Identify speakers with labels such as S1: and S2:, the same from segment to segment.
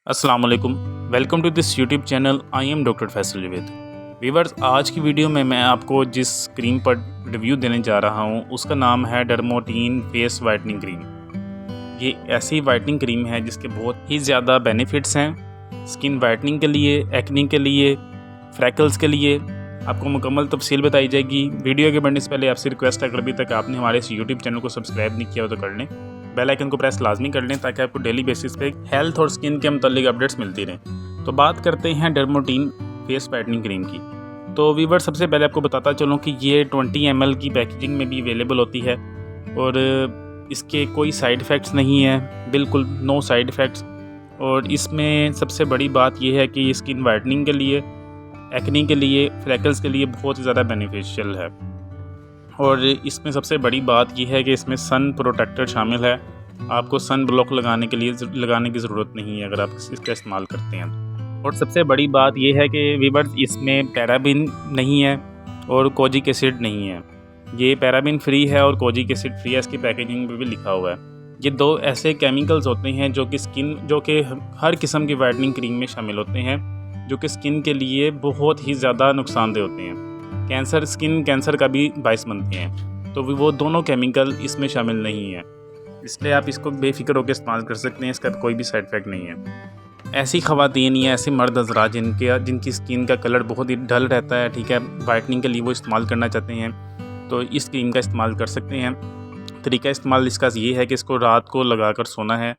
S1: अस्सलाम वालेकुम, welcome to this YouTube channel. I am doctor Faisal Javed. Viewers, आज की वीडियो में मैं आपको जिस क्रीम पर रिव्यू देने जा रहा हूँ उसका नाम है डर्मोटीन फेस वाइटनिंग क्रीम। ये ऐसी वाइटनिंग क्रीम है जिसके बहुत ही ज़्यादा बेनिफिट्स हैं स्किन वाइटनिंग के लिए, एक्नी के लिए, फ्रैकल्स के लिए। आपको मुकम्मल तफसील बताई जाएगी। वीडियो के बढ़ने से पहले आपसे रिक्वेस्ट है, अगर अभी तक आपने हमारे इस यूट्यूब चैनल को सब्सक्राइब नहीं किया हो तो कर लें, बेल आइकन को प्रेस लाजमी कर लें ताकि आपको डेली बेसिस पे हेल्थ और स्किन के मतलब अपडेट्स मिलती रहें। तो बात करते हैं डर्मोटीन फेस वाइटनिंग क्रीम की। तो वीवर, सबसे पहले आपको बताता चलूँ कि ये 20 ml की पैकेजिंग में भी अवेलेबल होती है और इसके कोई साइड इफ़ेक्ट्स नहीं है, बिल्कुल नो साइड इफ़ेक्ट्स। और इसमें सबसे बड़ी बात यह है कि स्किन वाइटनिंग के लिए, एक्नी के लिए, फ्रैकल्स के लिए बहुत ही ज़्यादा बेनिफिशियल है। और इसमें सबसे बड़ी बात यह है कि इसमें सन प्रोटेक्टर शामिल है। आपको सन ब्लॉक लगाने की ज़रूरत नहीं है अगर आप इसका इस्तेमाल करते हैं। और सबसे बड़ी बात यह है कि वीवर्स, इसमें पैराबिन नहीं है और कोजिक एसिड नहीं है। ये पैराबिन फ्री है और कोजिक एसिड फ्री है, इसकी पैकेजिंग में भी लिखा हुआ है। ये दो ऐसे केमिकल्स होते हैं जो कि हर किस्म की वाइटनिंग क्रीम में शामिल होते हैं, जो कि स्किन के लिए बहुत ही ज़्यादा नुकसानदेह होते हैं। स्किन कैंसर का भी बायस बनते हैं। तो वो दोनों केमिकल इसमें शामिल नहीं है, इसलिए आप इसको बेफिक्र होकर इस्तेमाल कर सकते हैं। इसका कोई भी साइड इफ़ेक्ट नहीं है। ऐसी ख़वातीन या ऐसे मर्द हज़रात जिनकी स्किन का कलर बहुत ही डल रहता है, ठीक है, वाइटनिंग के लिए वो इस्तेमाल करना चाहते हैं, तो इस क्रीम का इस्तेमाल कर सकते हैं। तरीका इस्तेमाल इसका ये है कि इसको रात को लगा कर सोना है।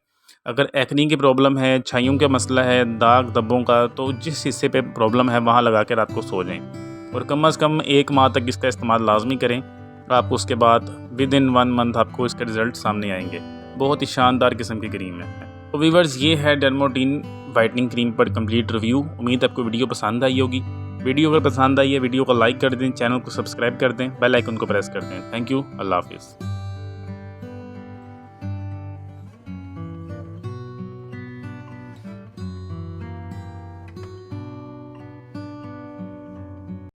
S1: अगर एक्नी की प्रॉब्लम है, छाइयों का मसला है, दाग धब्बों का, तो जिस हिस्से पे प्रॉब्लम है वहाँ लगा के रात को सो जाएं। और कम से कम 1 माह तक इसका इस्तेमाल लाजमी करें। आप उसके बाद विद इन 1 मंथ आपको इसके रिज़ल्ट सामने आएंगे। बहुत ही शानदार किस्म की क्रीम है। तो वीवर्स, ये है डर्मोटीन वाइटनिंग क्रीम पर कंप्लीट रिव्यू। उम्मीद आपको वीडियो पसंद आई होगी। वीडियो अगर पसंद आई है, वीडियो को लाइक कर दें, चैनल को सब्सक्राइब कर दें, बेल आइकन को प्रेस कर दें। Thank you. अल्लाह हाफिज़।